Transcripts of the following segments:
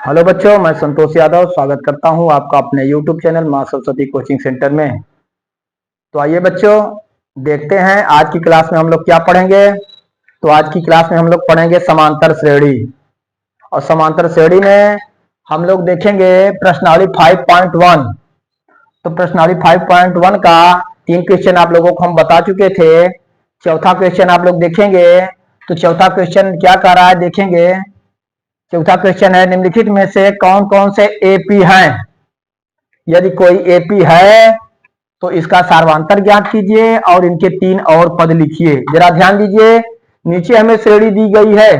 Hello बच्चों, मैं संतोष यादव स्वागत करता हूं आपका अपने YouTube चैनल मां सरस्वती कोचिंग सेंटर में। तो आइए बच्चों, देखते हैं आज की क्लास में हम लोग क्या पढ़ेंगे। तो आज की क्लास में हम लोग पढ़ेंगे समांतर श्रेणी। और समांतर श्रेणी में हम लोग देखेंगे प्रश्नावली 5.1। तो प्रश्नावली 5.1 का 3 क्वेश्चन आप लोगों को हम बता चुके थे। चौथा क्वेश्चन आप लोग देखेंगे। तो चौथा क्वेश्चन क्या कह रहा है देखेंगे। चौथा क्वेश्चन है, निम्नलिखित में से कौन कौन से एपी हैं। यदि कोई एपी है तो इसका सार्वधातर ज्ञात कीजिए और इनके 3 और पद लिखिए। जरा ध्यान दीजिए, नीचे हमें श्रेणी दी गई है।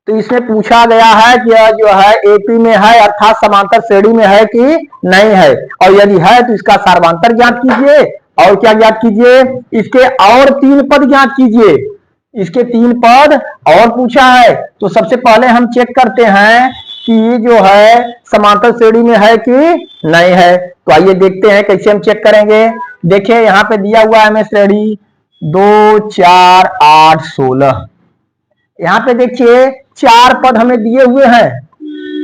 तो इसमें पूछा गया है कि यह जो है एपी में है अर्थात समांतर श्रेणी में है कि नहीं है, और यदि है तो इसका सार्वधातर ज्ञात कीजिए और क्या ज्ञात कीजिए, इसके और 3 पद ज्ञात कीजिए। इसके 3 पद और पूछा है। तो सबसे पहले हम चेक करते हैं कि ये जो है समांतर श्रेणी में है कि नहीं है। तो आइए देखते हैं कैसे हम चेक करेंगे। देखिए यहाँ पे दिया हुआ है हमें श्रेणी 2, 4, 8, 16। यहाँ पे देखिए 4 पद हमें दिए हुए हैं।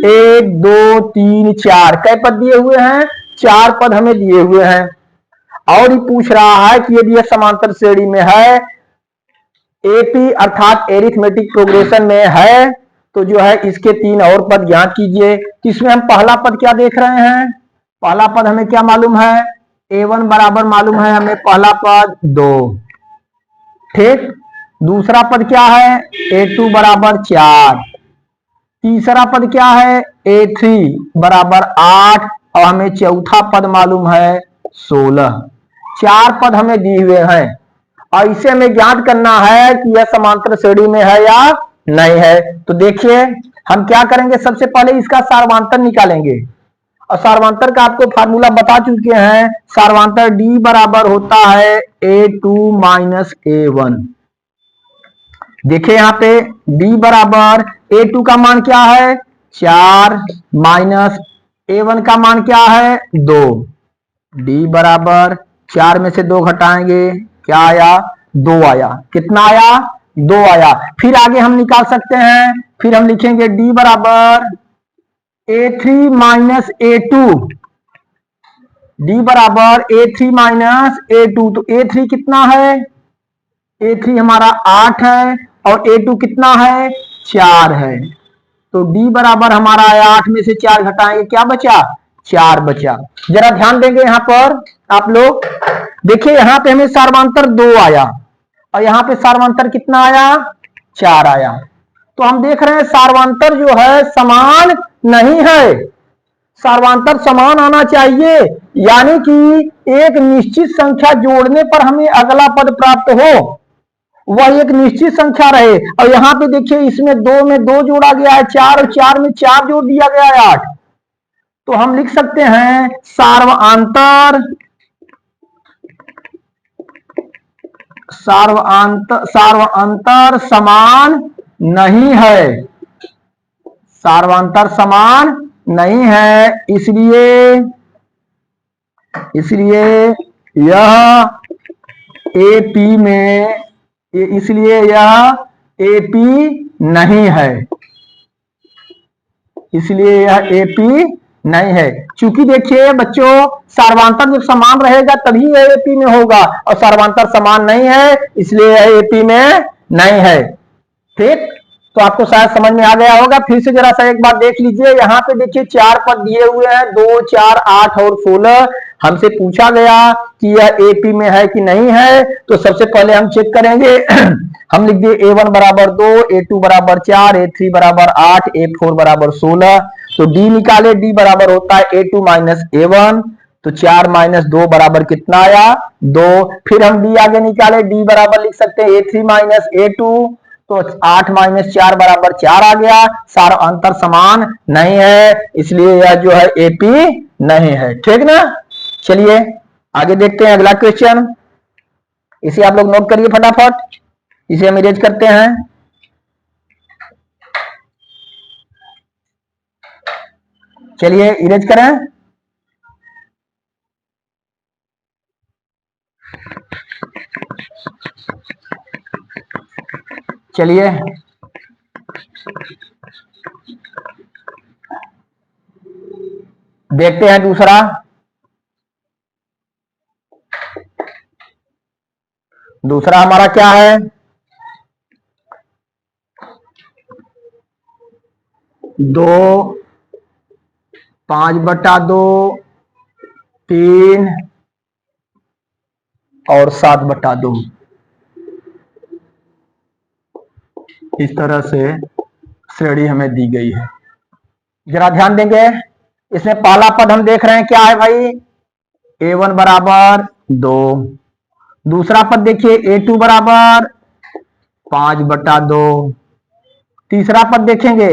1, 2, 3, 4 कै पद दिए हुए हैं, 4 पद हमें दिए हुए हैं। और ये पूछ रहा है कि यदि यह समांतर श्रेणी में है, एपी अर्थात एरिथमेटिक प्रोग्रेशन में है, तो जो है इसके 3 और पद ज्ञात कीजिए। इसमें हम पहला पद क्या देख रहे हैं, पहला पद हमें क्या मालूम है, A1 बराबर मालूम है हमें पहला पद 2। ठीक, दूसरा पद क्या है, A2 बराबर 4। तीसरा पद क्या है, A3 बराबर 8। और हमें चौथा पद मालूम है 16। 4 पद हमें दिए हुए हैं और इसे हमें ज्ञात करना है कि यह समांतर श्रेणी में है या नहीं है। तो देखिए हम क्या करेंगे, सबसे पहले इसका सार्वधातर निकालेंगे। और सार्वधातर का आपको फार्मूला बता चुके हैं। सार्वधातर D बराबर होता है A2 माइनस A1। देखिए यहाँ पे D बराबर A2 का मान क्या है 4 माइनस A1 का मान क्या है 2। D बराबर 4 में से 2 घटाएंगे, क्या आया 2 आया। कितना आया 2 आया। फिर आगे हम निकाल सकते हैं, फिर हम लिखेंगे D बराबर A3 माइनस A2। D बराबर A3 माइनस A2। तो A3 कितना है, A3 हमारा 8 है और A2 कितना है 4 है। तो D बराबर हमारा आया 8 में से 4 घटाएंगे, क्या बचा 4 बचा। जरा ध्यान देंगे यहाँ पर आप लोग। देखिए यहाँ पे हमें सार्वधातर 2 आया और यहाँ पे सार्वधातर कितना आया 4 आया। तो हम देख रहे हैं सार्वधातर जो है समान नहीं है। सार्वधातर समान आना चाहिए, यानी कि एक निश्चित संख्या जोड़ने पर हमें अगला पद प्राप्त हो, वह एक निश्चित संख्या रहे। और यहाँ पे देखिए इसमें 2 में 2 जोड़ा गया है 4 और 4 में 4 जोड़ दिया गया है 8। तो हम लिख सकते हैं सार्वधातर सार्वधातर समान नहीं है। सार्वधातर समान नहीं है, इसलिए यह एपी में, इसलिए यह एपी नहीं है। इसलिए यह एपी नहीं है। क्योंकि देखिए बच्चों, सार्वधातर जब समान रहेगा तभी यह एपी में होगा, और सार्वधातर समान नहीं है इसलिए यह एपी में नहीं है। ठीक, तो आपको शायद समझ में आ गया होगा। फिर से जरा सा एक बार देख लीजिए। यहाँ पे देखिए 4 पद दिए हुए हैं 2, 4, 8 और 16। हमसे पूछा गया कि यह एपी में है कि नहीं है। तो सबसे पहले हम चेक करेंगे। हम लिख दिए A1 बराबर 2, A2 बराबर 4, A3 बराबर 8, A4 बराबर 16। तो D निकाले, D बराबर होता है A2 माइनस A1। तो 4 माइनस 2 बराबर कितना आया 2। फिर हम D आगे निकाले, D बराबर लिख सकते हैं A3 माइनस A2। तो 8 माइनस 4 बराबर 4 आ गया। सारा अंतर समान नहीं है, इसलिए यह जो है एपी नहीं है। ठीक ना, चलिए आगे देखते हैं अगला क्वेश्चन। इसे आप लोग नोट करिए फटाफट, इसे हम इरेज करते हैं। चलिए इरेज करें। चलिए देखते हैं दूसरा। दूसरा हमारा क्या है? 2, 5/2, 3 और 7/2। इस तरह से श्रेणी हमें दी गई है। जरा ध्यान देंगे, इसमें पहला पद हम देख रहे हैं क्या है भाई? A1 बराबर 2। दूसरा पद देखिए A2 बराबर 5/2। तीसरा पद देखेंगे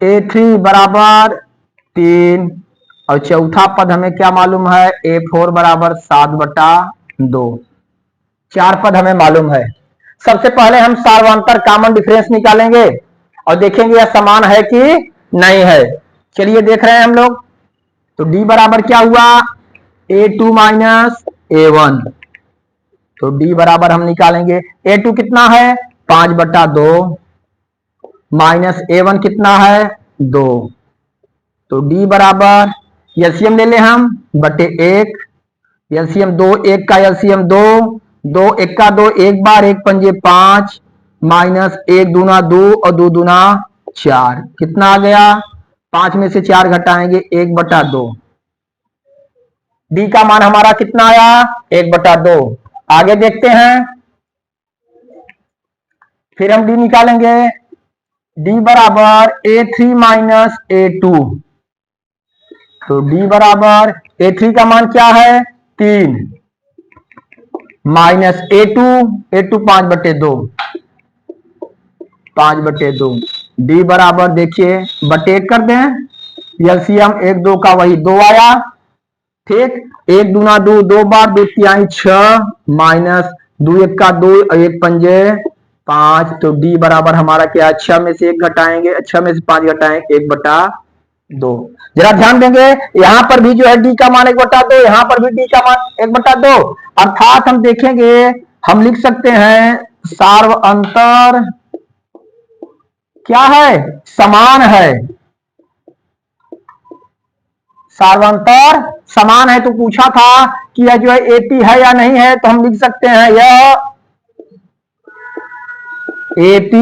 A3 बराबर 3। और चौथा पद हमें क्या मालूम है? A4 बराबर 7/2। 4 पद हमें मालूम है। सबसे पहले हम सार्वंतर कॉमन डिफरेंस निकालेंगे और देखेंगे यह समान है कि नहीं है। चलिए देख रहे हैं हम लोग। तो D बराबर क्या हुआ? A2 minus A1। तो D बराबर हम निकालेंगे, A2 कितना है? 5/2 माइनस A1 कितना है? 2। तो D बराबर एलसीएम ले ले हम बटे 1। एलसीएम 2, 1 का एलसीएम 2, 2 1 का 2, 1 बार 1 पंजे 5 माइनस 1 दूना 2 और 2 दूना 4। कितना आ गया? 5 में से 4 घटाएंगे 1/2। डी का मान हमारा कितना आया? 1/2। आगे देखते हैं, फिर हम डी निकालेंगे। डी बराबर A3 माइनस A2। तो D बराबर A3 का मान क्या है? 3 माइनस A2, A2 5/2, 5/2। D बराबर देखिए बटे 1 कर दें, एलसीएम 1 2 का वही 2 आया। ठीक, 1 दूना 2, 2 बार 2 तिहाई 6 माइनस 2 1 का 2 और 1 पंजे 5। तो D बराबर हमारा क्या है? 6 में से 1 घटाएंगे, 6 में से 5 घटाएंगे 1/2। जरा ध्यान देंगे, यहां पर भी जो है D का मान 1/2, यहां पर भी D का मान 1/2। अर्थात हम देखेंगे, हम लिख सकते हैं सार्वअंतर क्या है? समान है। सार्वअंतर समान है। तो पूछा था कि यह जो है AP है या नहीं है, तो हम लिख सकते हैं यह AP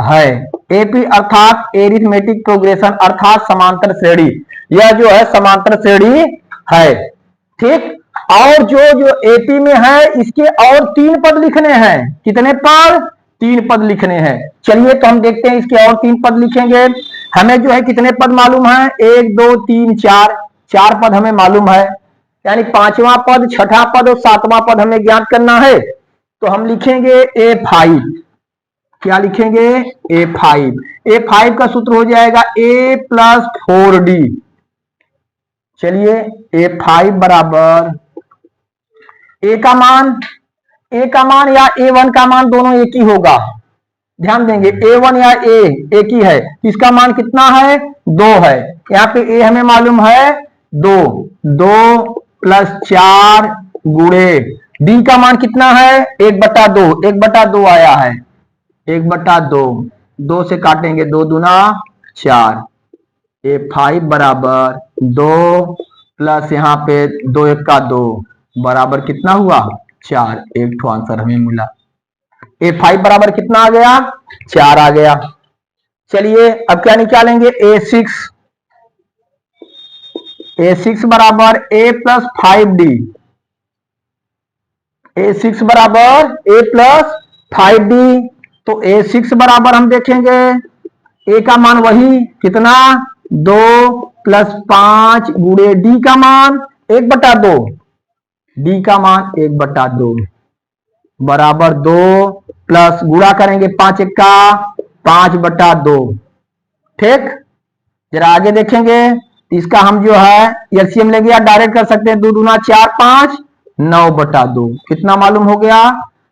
है। AP अर्थात एरिथमेटिक प्रोग्रेशन अर्थात समांतर श्रेणी, यह जो है समांतर श्रेणी है। ठीक, और जो जो AP में है इसके और 3 पद लिखने हैं। कितने पद? 3 पद लिखने हैं। चलिए तो हम देखते हैं इसके और 3 पद लिखेंगे। हमें जो है कितने पद मालूम है? 1 2 3 4, 4 पद हमें मालूम है। यानी 5वां पद, 6ठा पद और 7वां पद हमें ज्ञात करना है। तो हम लिखेंगे A5। क्या लिखेंगे? A5। A5 का सूत्र हो जाएगा A प्लस 4D। चलिए A5 बराबर A का मान या A1 का मान दोनों एक ही होगा। ध्यान देंगे, A1 या A एक ही है। इसका मान कितना है? 2 है। यहाँ पे A हमें मालूम है 2, 2 प्लस 4 गुणे D का मान कितना है? 1/2, 1/2 आया है। 1/2, 2 से काटेंगे 2 दूना 4। A5 बराबर 2 प्लस यहाँ पे 2 1 का 2 बराबर कितना हुआ? 4। एक ठो आंसर हमें मिला। A5 बराबर कितना आ गया? 4 आ गया। चलिए अब क्या निकालेंगे? A6। A6 बराबर A प्लस 5D। A6 बराबर A प्लस 5D। तो A6 बराबर हम देखेंगे A का मान वही कितना? 2 प्लस 5 गुणे D का मान 1/2। D का मान 1/2 बराबर 2 प्लस गुणा करेंगे 5 1 का 5/2। ठीक, जरा आगे देखेंगे। इसका हम जो है एलसीएम लेंगे या डायरेक्ट कर सकते हैं। 2 दूना 4 5, 9/2। कितना मालूम हो गया?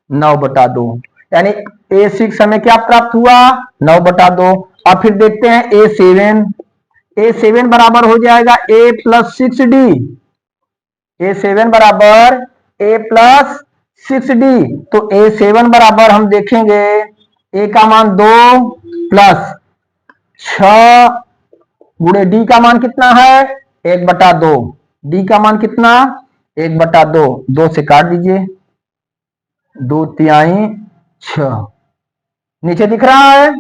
9/2। यानी A6 हमें क्या प्राप्त हुआ? 9/2। अब फिर देखते हैं A7। A7 बराबर हो जाएगा A प्लस 6D। A7 बराबर A प्लस 6D। तो A7 बराबर हम देखेंगे A का मान 2 प्लस 6 गुणे D का मान कितना है? 1/2। डी का मान कितना? 1/2। 2 से काट दीजिए, 2 6 नीचे दिख रहा है।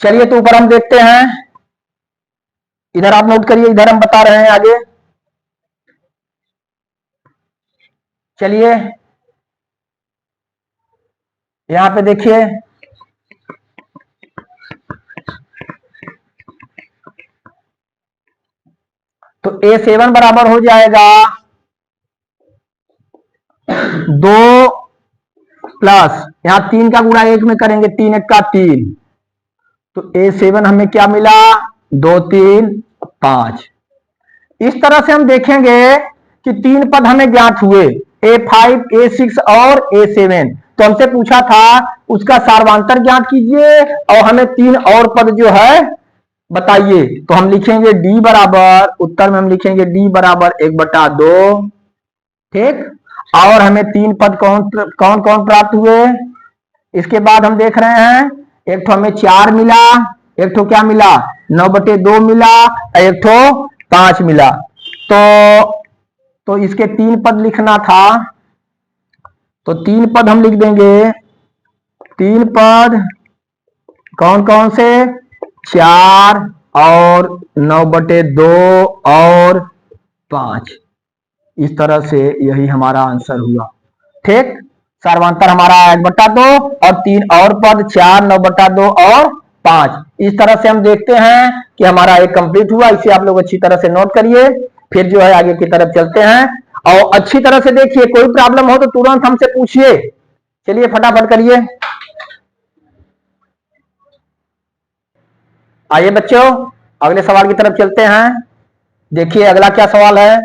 चलिए तो ऊपर हम देखते हैं, इधर आप नोट करिए, इधर हम बता रहे हैं आगे। चलिए यहां पे देखिए, तो A7 बराबर हो जाएगा 2 प्लस, यहां 3 का गुणा 1 में करेंगे, 3 1 का 3, तो A7 हमें क्या मिला? 2 3 5। इस तरह से हम देखेंगे कि 3 पद हमें ज्ञात हुए, A5 A6 और A7। तो हमसे पूछा था उसका सार्वधातर ज्ञात कीजिए और हमें 3 और पद जो है बताइए। तो हम लिखेंगे D बराबर, उत्तर में हम लिखेंगे D बराबर 1/2। ठीक, और हमें 3 पद कौन कौन प्राप्त हुए? इसके बाद हम देख रहे हैं, एक ठो हमें 4 मिला, एक ठो क्या मिला? 9/2 मिला, एक ठो 5 मिला। तो इसके 3 पद लिखना था, तो 3 पद हम लिख देंगे। 3 पद कौन कौन से? 4 और 9/2 और 5। इस तरह से यही हमारा आंसर हुआ। ठीक, सर्वांतर हमारा 1/2 और 3 और पद 4 9/2 और 5। इस तरह से हम देखते हैं कि हमारा एक कंप्लीट हुआ। इसे आप लोग अच्छी तरह से नोट करिए, फिर जो है आगे की तरफ चलते हैं। और अच्छी तरह से देखिए, कोई प्रॉब्लम हो तो तुरंत हमसे पूछिए। चलिए फटाफट करिए। आइए बच्चों, अगले सवाल की तरफ चलते हैं। देखिए अगला क्या सवाल है।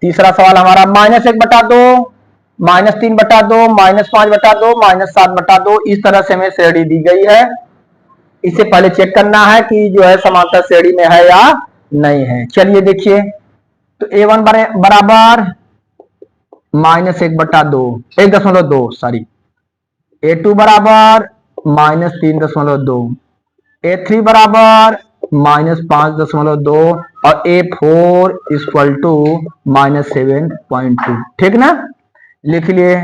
तीसरा सवाल हमारा -1/2, -3/2, -5/2, -7/2। इस तरह से हमें श्रेणी दी गई है। इसे पहले चेक करना है कि जो है समांतर श्रेणी में है या नहीं है। चलिए देखिए, तो A1 बराबर -1/2, 1.2 सॉरी। A2 बराबर -3.2, A3 बराबर -5.2 और A4 इक्वल टू -7.2। ठीक ना, लिख लिए।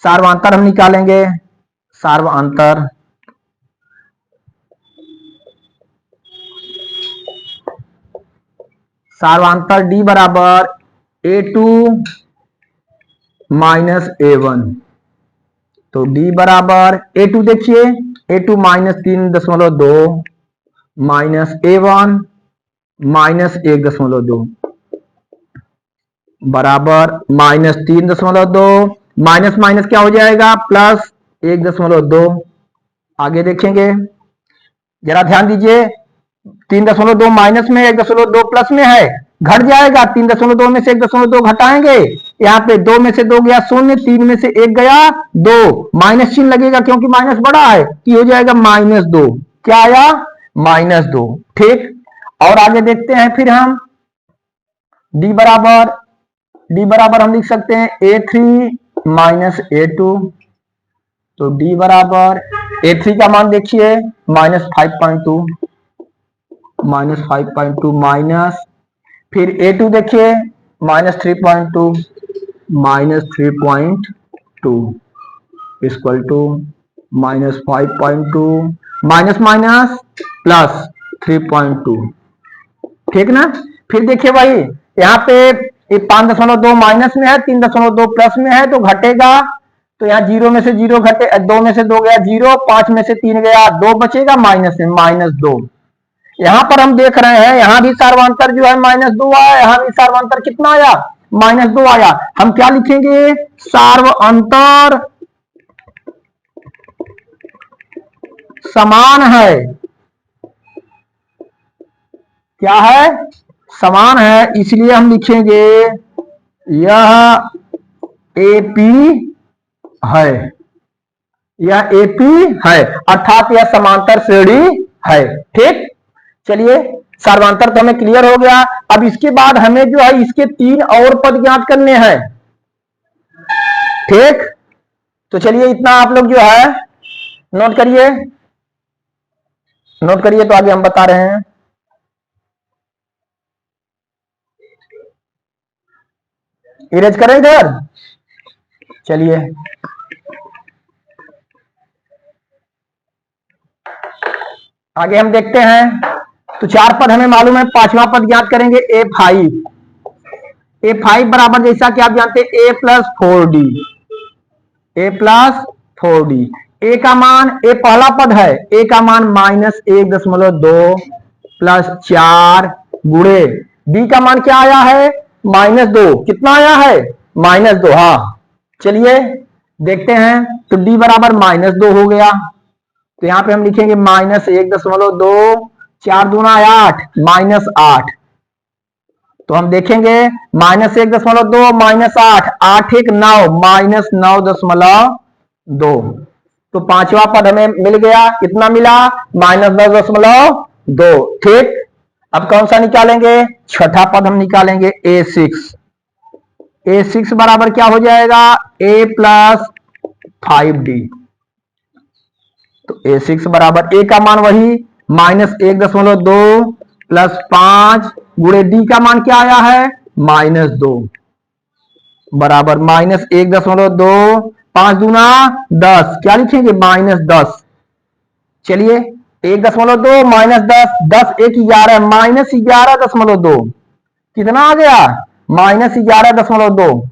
सार्वधातर हम निकालेंगे, सार्वधातर D बराबर A2 -A1। तो D बराबर A2 देखिए, A2 -3.2 -A1 -1.2 बराबर -3.2, माइनस माइनस क्या हो जाएगा? प्लस 1.2। आगे देखेंगे, जरा ध्यान दीजिए, 3.2 माइनस में, 1.2 प्लस में है, घट जाएगा। 3.2 में से 1.2 घटाएंगे, यहाँ पे 2 में से 2 गया 0, 3 में से 1 गया 2, माइनस चिन्ह लगेगा क्योंकि माइनस बड़ा है, तो हो जाएगा -2। क्या आया? -2। ठीक, और आगे देखते हैं फिर हम। D बराबर हम लिख सकते हैं A3 -A2। तो D बराबर A3 का मान देखिए -5.2, माइनस, फिर A2 देखिए -3.2, -3.2 equal to -5.2, minus minus plus 3.2। ठीक ना, फिर देखिए भाई, यहाँ पे 5.2 माइनस में है, 3.2 प्लस में है, तो घटेगा। तो यहाँ 0 में से 0 घटे, 2 में से 2 गया 0, 5 में से 3 गया 2, बचेगा माइनस में -2। यहां पर हम देख रहे हैं, यहां भी सार्वधातर जो है -2 आया, यहां भी सार्वधातर कितना आया? -2 आया। हम क्या लिखेंगे? सार्वधातर समान है। क्या है? समान है, इसलिए हम लिखेंगे यह AP है, यह AP है, अर्थात यह समांतर श्रेणी है। ठीक, चलिए सार्वधातर तो हमें क्लियर हो गया। अब इसके बाद हमें जो है इसके 3 और पद ज्ञात करने हैं। ठीक, तो चलिए इतना आप लोग जो है नोट करिए, तो आगे हम बता रहे हैं। इरेज करें इधर। चलिए आगे हम देखते हैं। तो 4 पद हमें मालूम है, 5वां पद ज्ञात करेंगे A5। A5 बराबर जैसा कि आप जानते हैं A plus 4D, A plus 4D। ए का मान, ए पहला पद है, ए का मान -1.2 प्लस 4 गुणे डी का मान क्या आया है, -2। कितना आया है, -2। हाँ चलिए देखते हैं। तो डी बराबर -2 हो गया। तो यहां पे हम लिखेंगे -1.2, 4 दूना 8, -8। तो हम देखेंगे -1.2 -8, 8 1 9, -9.2। तो 5वां पद हमें मिल गया, कितना मिला, -9.2। ठीक, अब कौन सा निकालेंगे, 6ठा पद हम निकालेंगे A6। A6 बराबर क्या हो जाएगा, A प्लस 5D। तो A6 बराबर A का मान वही -1.2 प्लस 5 गुणे D का मान क्या आया है, -2 बराबर -1.2, 5 दूना 10, क्या लिखेंगे, -10। चलिए 1.2 -10, 10 1 11, -11.2 कितना आ गया, -11.2।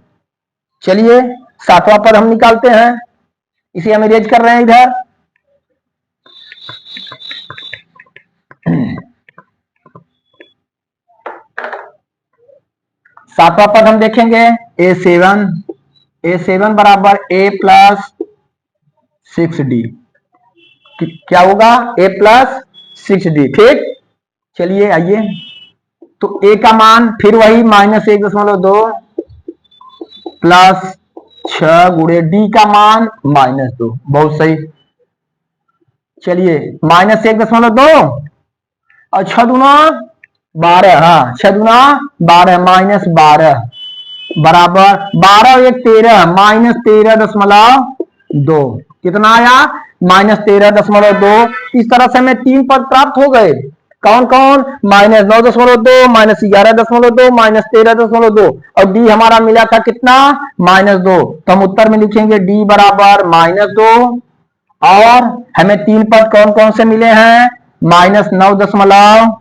चलिए 7वां पद हम निकालते हैं, इसे हम इरेज कर रहे हैं इधर। सातवां पद हम देखेंगे A7। A7 बराबर A प्लस 6D। क्या होगा, A प्लस 6D। ठीक, चलिए आइए। तो A का मान फिर वही -1.2 प्लस 6 गुणे D का मान -2। बहुत सही। चलिए -1.2 और 6 दूना 12, हाँ 6 दूना 12, -12 बराबर 12 1 13, -13.2। कितना आया, -13.2। इस तरह से हमें 3 पद प्राप्त हो गए। कौन कौन, -9.2, -11.2, -13.2 और डी हमारा मिला था कितना, -2। तो हम उत्तर में लिखेंगे डी बराबर -2। और हमें 3 पद कौन कौन से मिले हैं, -9.2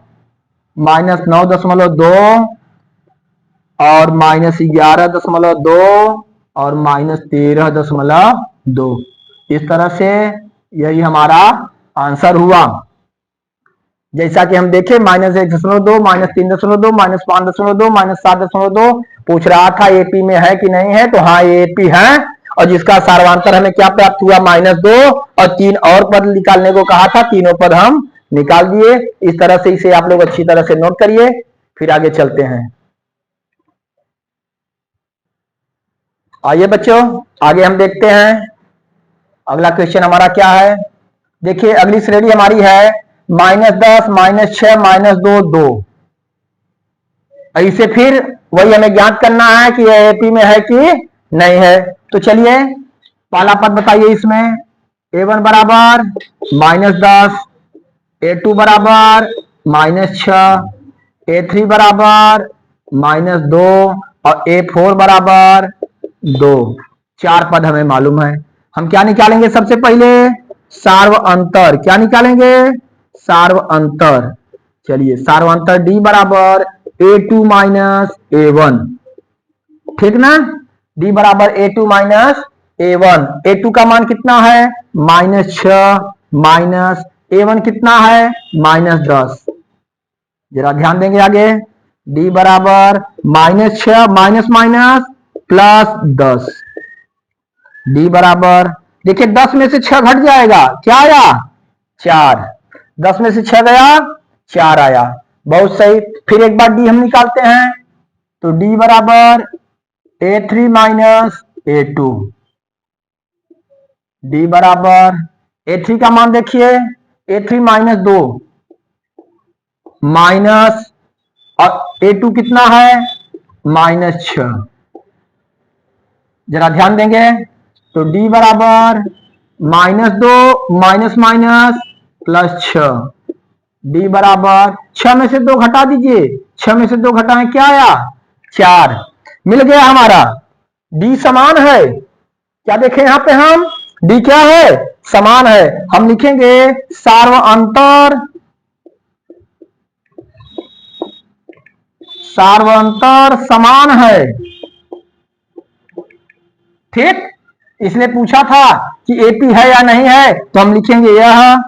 और -11.2 और -13.2। इस तरह से यही हमारा आंसर हुआ। जैसा कि हम देखें -1.2, -3.2, -5.2, -7.2 पूछ रहा था एपी में है कि नहीं है। तो हाँ ये एपी है। और जिसका सार्वंतर हमें क्या प्राप्त हुआ, -2। और 3 और पद निकालने को कहा था, तीनों पद हम निकाल दिए। इस तरह से इसे आप लोग अच्छी तरह से नोट करिए, फिर आगे चलते हैं। आइए बच्चों आगे हम देखते हैं। अगला क्वेश्चन हमारा क्या है, देखिए अगली श्रेणी हमारी है -10, -6, -2, 2। इसे फिर वही हमें ज्ञात करना है कि यह एपी में है कि नहीं है। तो चलिए पहला पद बताइए इसमें, A1 बराबर -10, A2 बराबर -6, A3 बराबर -2 और A4 बराबर 2। 4 पद हमें मालूम है। हम क्या निकालेंगे, सबसे पहले सार्व अंतर। क्या निकालेंगे, सार्व अंतर। चलिए सार्व अंतर D बराबर A2 माइनस A1। ठीक ना, D बराबर A2 माइनस A1। A2 का मान कितना है, -6 माइनस A1 कितना है, -10। जरा ध्यान देंगे आगे, D बराबर -6 माइनस माइनस +10। D बराबर, देखिए 10 में से 6 घट जाएगा, क्या आया, 4। 10 में से 6 गया, 4 आया। बहुत सही। फिर एक बार D हम निकालते हैं। तो D बराबर A3 माइनस A2। D बराबर A3 का मान देखिए, A3 -2 माइनस और A2 कितना है, -6। जरा ध्यान देंगे। तो D बराबर -2 माइनस माइनस +6। D बराबर 6 में से 2 घटा दीजिए, 6 में से 2 घटाएं क्या आया, 4। मिल गया हमारा। डी समान है, क्या देखें यहां पे हम, डी क्या है, समान है। हम लिखेंगे सार्वअंतर, सार्वअंतर समान है। ठीक, इसने पूछा था कि एपी है या नहीं है, तो हम लिखेंगे यह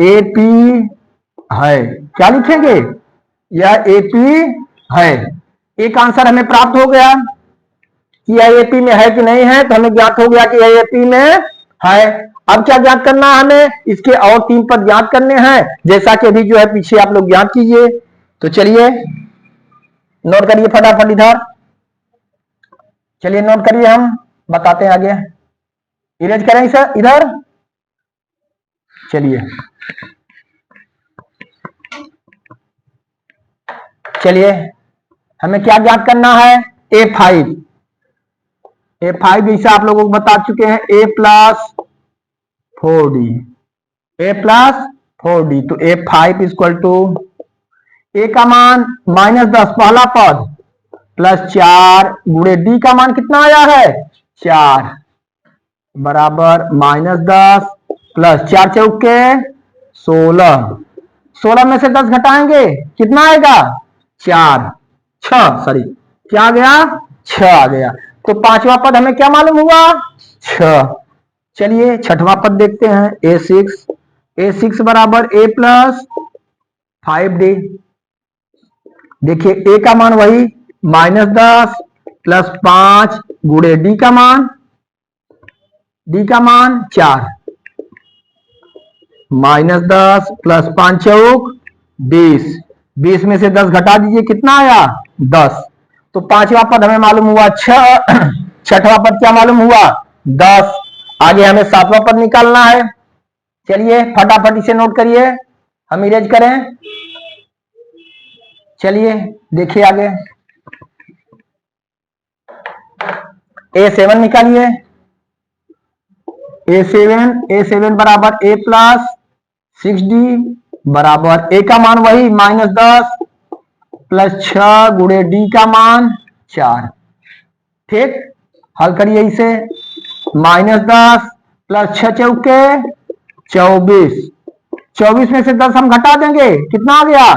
एपी है। क्या लिखेंगे, यह एपी है। एक आंसर हमें प्राप्त हो गया कि यह एपी में है कि नहीं है, तो हमें ज्ञात हो गया कि यह एपी में है। अब क्या ज्ञात करना है हमें, इसके और 3 पद ज्ञात करने हैं, जैसा कि अभी जो है पीछे आप लोग ज्ञात कीजिए। तो चलिए नोट करिए फटाफट इधर, चलिए नोट करिए, हम बताते हैं आगे। इरेज करें सर इधर, चलिए चलिए हमें क्या ज्ञात करना है, A5। A5 जैसा आप लोगों को बता चुके हैं, A plus 4D, A plus 4D। तो A5 इक्वल टू A का मान -10 पहला पद प्लस 4 गुणे D का मान कितना आया है 4 बराबर -10 प्लस 4 चौके 16, 16 में से 10 घटाएंगे कितना आएगा 4, 6 सॉरी क्या आ गया 6 आ गया। तो पांचवा पद हमें क्या मालूम हुआ 6। चलिए छठवां पद देखते हैं, A6 बराबर A प्लस 5D। देखिए A का मान वही -10 प्लस 5 गुणे D का मान 4, -10 प्लस 5 चौक 20, 20 में से 10 घटा दीजिए कितना आया 10। तो पांचवा पद हमें मालूम हुआ 6, छठवां पद क्या मालूम हुआ 10। आगे हमें सातवां पद निकालना है। चलिए फटाफट इसे नोट करिए, हम इरेज करें। चलिए देखिए आगे, A7 निकालिए। A7 बराबर A प्लस 6D बराबर A का मान वही -10 प्लस 6 गुणे D का मान 4। ठीक, हल करिए इसे, -10 प्लस 6 चौके 24, 24 में से 10 हम घटा देंगे कितना आ गया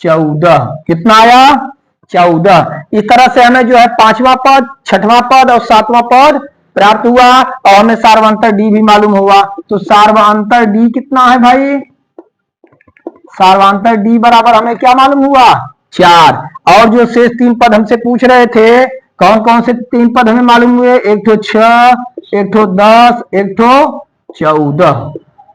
14, कितना आया 14। इस तरह से हमें जो है पांचवा पद, छठवां पद और सातवां पद प्राप्त हुआ, और हमें सार्वअंतर डी भी मालूम हुआ। तो सार्वअंतर डी कितना है भाई, सार्वअंतर डी बराबर हमें क्या मालूम हुआ 4। और जो शेष 3 पद हमसे पूछ रहे थे, कौन कौन से 3 पद हमें मालूम हुए, एक ठो 6, एक ठो 10, एक ठो 14।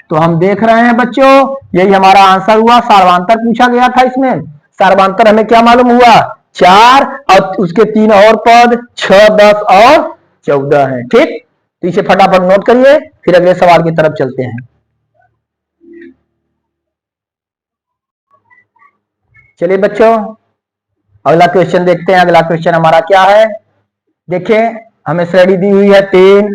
तो हम देख रहे हैं बच्चों, यही हमारा आंसर हुआ। सार्वअंतर पूछा गया था, इसमें सार्वअंतर हमें क्या मालूम हुआ 4, और उसके 3 और पद 6, 10 और 14 है। ठीक, तो इसे फटाफट नोट करिए, फिर अगले सवाल की तरफ चलते हैं। चलिए बच्चों अगला क्वेश्चन देखते हैं। अगला क्वेश्चन हमारा क्या है, देखिए हमें श्रेणी दी हुई है 3,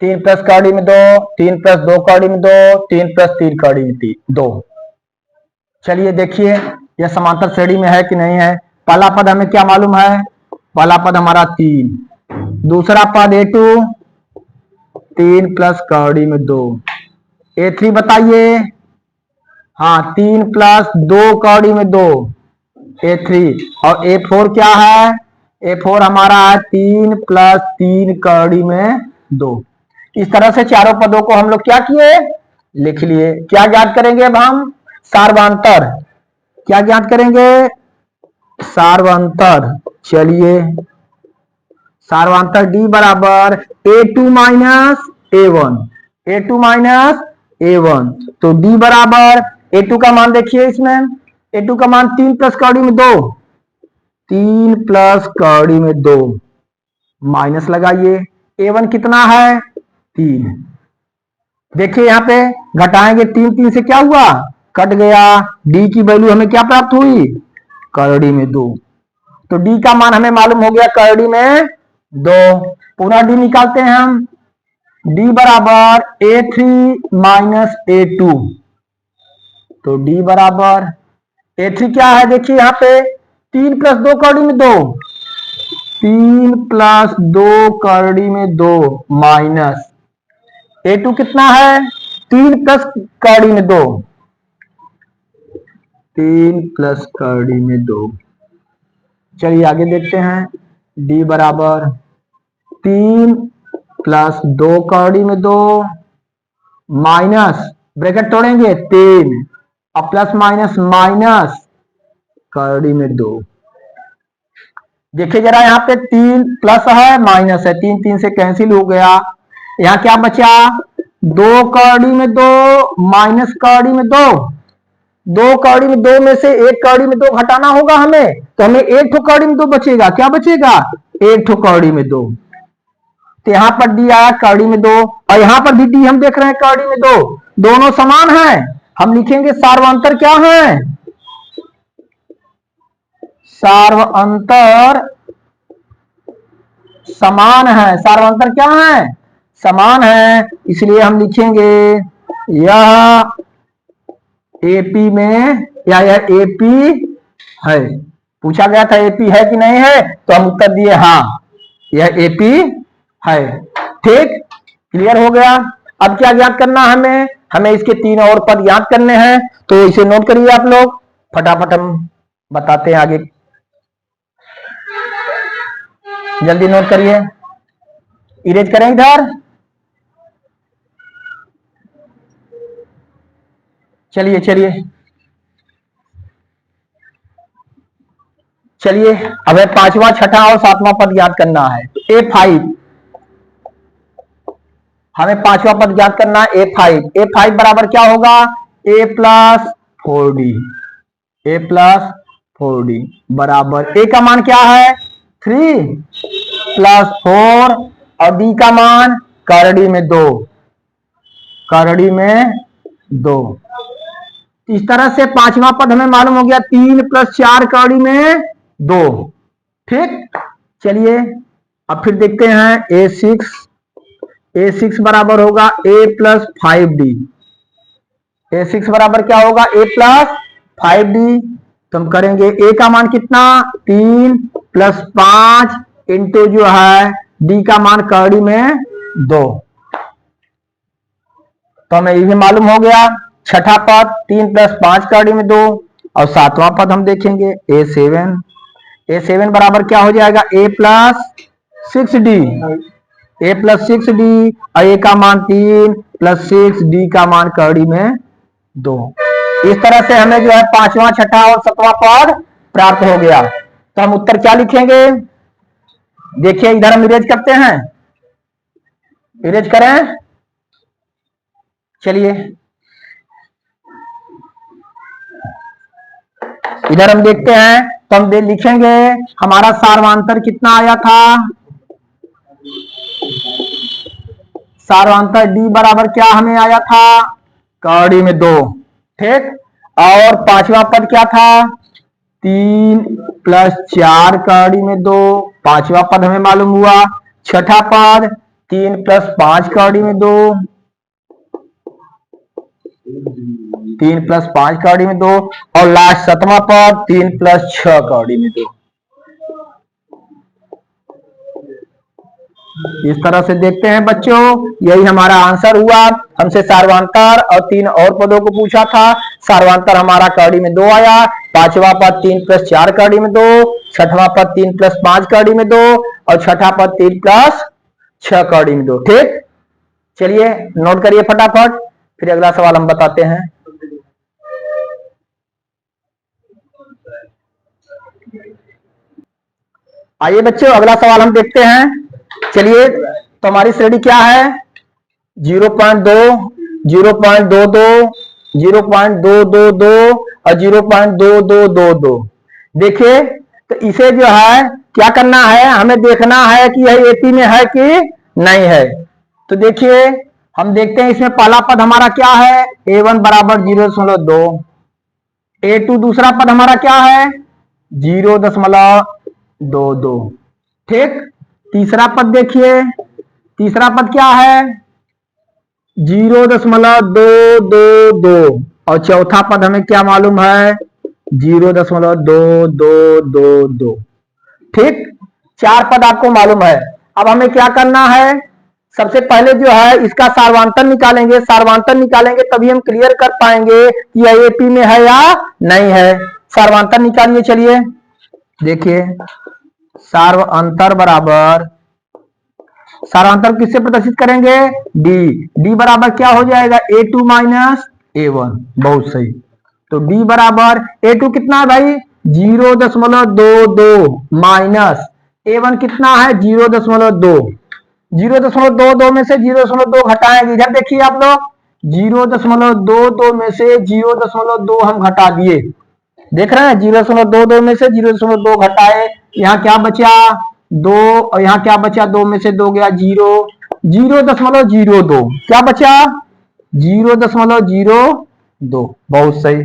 3 प्लस कौड़ी में 2, 3 प्लस 2 कौड़ी में 2, 3 प्लस 3 कौड़ी में 2। चलिए देखिए यह समांतर श्रेणी में है कि नहीं है। पहला पद हमें क्या मालूम है, पहला पद हमारा 3, दूसरा पद A2 3 प्लस कौड़ी में 2, A3 बताइए, हाँ 3 प्लस 2 कौड़ी में 2 A3, और A4 क्या है, A4 हमारा है 3 प्लस 3 कौड़ी में 2। इस तरह से चारों पदों को हम लोग क्या किए, लिख लिए। क्या ज्ञात करेंगे अब हम, सार्वअंतर। क्या ज्ञात करेंगे, सार्वअंतर। चलिए सार्वअंतर D बराबर A2 minus A1, A2 minus A1। तो D बराबर A2 का मान देखिए, इसमें A2 का मान 3 प्लस कौड़ी में 2, 3 प्लस कौड़ी में 2 माइनस लगाइए, A1 कितना है 3। देखिए यहां पे घटाएंगे 3, 3 से क्या हुआ कट गया, D की वैल्यू हमें क्या प्राप्त हुई कौड़ी में 2। तो D का मान हमें मालूम हो गया कौड़ी में 2। पुनः D निकालते हैं हम, D बराबर A3 माइनस A2। तो D बराबर A3 क्या है, देखिए यहाँ पे 3 प्लस 2 कौड़ी में 2, 3 प्लस 2 करड़ी में 2 माइनस A2 कितना है 3 प्लस करड़ी में 2, 3 प्लस करड़ी में 2। चलिए आगे देखते हैं। D बराबर 3 प्लस 2 करड़ी में 2 माइनस ब्रैकेट तोड़ेंगे 3 और प्लस माइनस माइनस करड़ी में 2। देखिए जरा यहाँ पे 3 प्लस है माइनस है, 3 3 से कैंसिल हो गया। यहाँ क्या बचा 2 करड़ी में 2 माइनस करड़ी में 2, 2 करड़ी में 2 में से 1 करड़ी में 2 घटाना होगा हमें, तो हमें 1 ठो करड़ी में 2 बचेगा। क्या बचेगा 1 ठो करड़ी में 2। तो यहाँ पर डी आया करड़ी में 2 और यहाँ पर भी डी हम देख रहे हैं करड़ी में 2, दोनों समान है। हम लिखेंगे सार्वंतर क्या है, सार्वंतर समान है। सार्वंतर क्या है समान है, इसलिए हम लिखेंगे यह एपी में या यह एपी है। पूछा गया था एपी है कि नहीं है, तो हम उत्तर दिए हाँ यह एपी है। ठीक, क्लियर हो गया। अब क्या याद करना हमें, हमें इसके 3 और पद याद करने हैं, तो इसे नोट करिए आप लोग, फटाफट हम बताते हैं आगे। जल्दी नोट करिए, इरेज करें इधर। चलिए चलिए चलिए अब 5वां 6वां और 7वां पद याद करना है। A5 हमें 5वां पद याद करना है। A5 बराबर क्या होगा A plus 4D, A plus 4D बराबर A का मान क्या है 3 प्लस 4 और D का मान करड़ी में 2, करड़ी में 2। इस तरह से 5वां पद हमें मालूम हो गया 3 प्लस 4 करड़ी में 2। ठीक, चलिए अब फिर देखते हैं A6 बराबर होगा A प्लस 5D। A6 बराबर क्या होगा A प्लस 5D। तो हम करेंगे A का मान कितना 3 प्लस 5 इंटू जो है D का मान करड़ी में 2। तो हमें ये मालूम हो गया। 6ठा पद 3 प्लस 5 करड़ी में 2 और 7वां पद हम देखेंगे A7 बराबर क्या हो जाएगा A plus 6D, A plus 6D और A का मान 3 प्लस 6 D का मान करड़ी में 2। इस तरह से हमें जो है 5वां 6ठा और 7वां पद प्राप्त हो गया। तो हम उत्तर क्या लिखेंगे, देखिए इधर हम इरेज करते हैं, इरेज करें। चलिए इधर हम देखते हैं, तो हम लिखेंगे हमारा सार्वांतर कितना आया था, सार्वांतर D बराबर क्या हमें आया था करड़ी में 2। ठीक, और 5वां पद क्या था 3 प्लस 4 करड़ी में 2, 5वां पद हमें मालूम हुआ। 6ठा पद 3 प्लस 5 करड़ी में 2, 3 प्लस 5 करड़ी में 2 और लास्ट 7वां पद 3 प्लस 6 करड़ी में 2। इस तरह से देखते हैं बच्चों, यही हमारा आंसर हुआ। हमसे सार्वांतर और 3 और पदों को पूछा था। सार्वांतर हमारा करड़ी में 2 आया, 5वां पद 3 प्लस 4 करड़ी में 2, 6ठवां पद 3 प्लस 5 करड़ी में 2 और 6ठा पद 3 प्लस 6 करड़ी में 2। ठीक, चलिए नोट करिए फटाफट, फिर अगला सवाल हम बताते हैं। आइए बच्चों अगला सवाल हम देखते हैं। चलिए तो हमारी श्रेणी क्या है 0.2, 0.22, 0.222 और 0.2222। देखिए तो इसे जो है क्या करना है, हमें देखना है कि यह एपी में है कि नहीं है। तो देखिए हम देखते हैं इसमें पहला पद हमारा क्या है A1 बराबर 0.2, A2 दूसरा पद हमारा क्या है 0.22। ठीक, तीसरा पद देखिए, तीसरा पद क्या है 0.222 और चौथा पद हमें क्या मालूम है 0.2222। ठीक, 4 पद आपको मालूम है। अब हमें क्या करना है, सबसे पहले जो है इसका सार्वधातुक निकालेंगे। सार्वधातुक निकालेंगे तभी हम क्लियर कर पाएंगे कि यह एपी में है या नहीं है। सार्वधातुक निकालिए, चलिए देखिए। सार्वधातुक बराबर, सार्वधातुक किससे प्रदर्शित करेंगे, डी। डी बराबर क्या हो जाएगा, A2 माइनस A1। बहुत सही। तो डी बराबर A2 कितना है भाई, 0.22 माइनस A1 कितना है, 0.2। 0.22 में से 0.2 घटाएंगे। इधर देखिए आप लोग, 0.22 में से 0.2 हम घटा दिए, देख रहे हैं। 0.22 में से 0.2 घटाए, यहाँ क्या बचा, 2, और यहाँ क्या बचा, 2 में से 2 गया 0, 0.02 क्या बचा, 0.02। बहुत सही।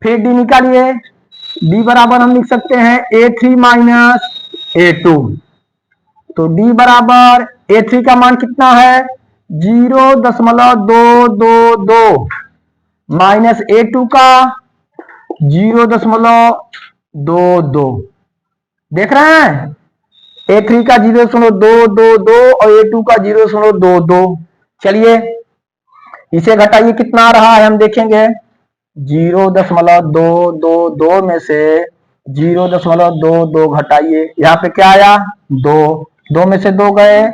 फिर डी निकालिए। डी बराबर हम लिख सकते हैं A3 माइनस A2। तो डी बराबर A3 का मान कितना है, 0.222 माइनस A2 का 0.22। देख रहे हैं, A3 का 0.222 और A2 का 0.22। चलिए इसे घटाइए, कितना आ रहा है हम देखेंगे। 0.222 में से 0.22 घटाइए, यहाँ पे क्या आया, 2। 2 में से 2 गए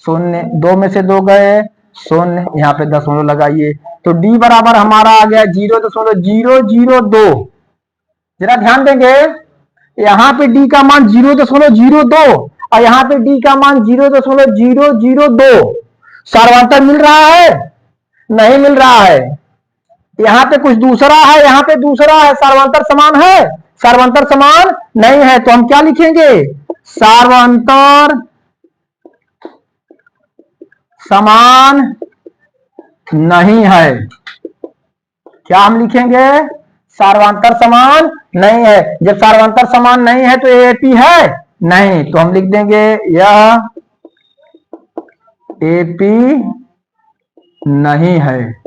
0, 2 में से 2 गए 0, यहाँ पे दशमलव लगाइए। तो डी बराबर हमारा आ गया 0.002। जरा ध्यान देंगे, यहाँ पे डी का मान 0.02 और यहाँ पे डी का मान 0.002। सार्वधातुक मिल रहा है, नहीं मिल रहा है। यहाँ पे कुछ दूसरा है, यहाँ पे दूसरा है। सार्वधातुक समान है, सार्वधातुक समान नहीं है। तो हम क्या लिखेंगे, सार्वधातुक समान नहीं है। क्या हम लिखेंगे, सार्वधातुक समान नहीं है। जब सार्वधातुक समान नहीं है तो एपी है नहीं, तो हम लिख देंगे यह एपी नहीं है।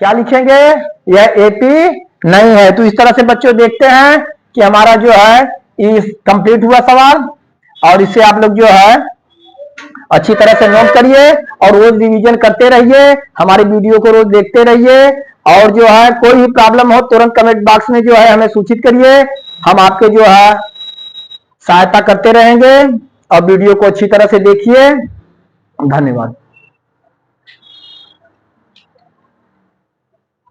क्या लिखेंगे, यह एपी नहीं है। तो इस तरह से बच्चों देखते हैं कि हमारा जो है इस कंप्लीट हुआ सवाल, और इससे आप लोग जो है अच्छी तरह से नोट करिए और रोज रिवीजन करते रहिए। हमारे वीडियो को रोज देखते रहिए, और जो है कोई भी प्रॉब्लम हो तुरंत कमेंट बॉक्स में जो है हमें सूचित करिए। हम आपके जो है सहायता करते रहेंगे। और वीडियो को अच्छी तरह से देखिए। धन्यवाद।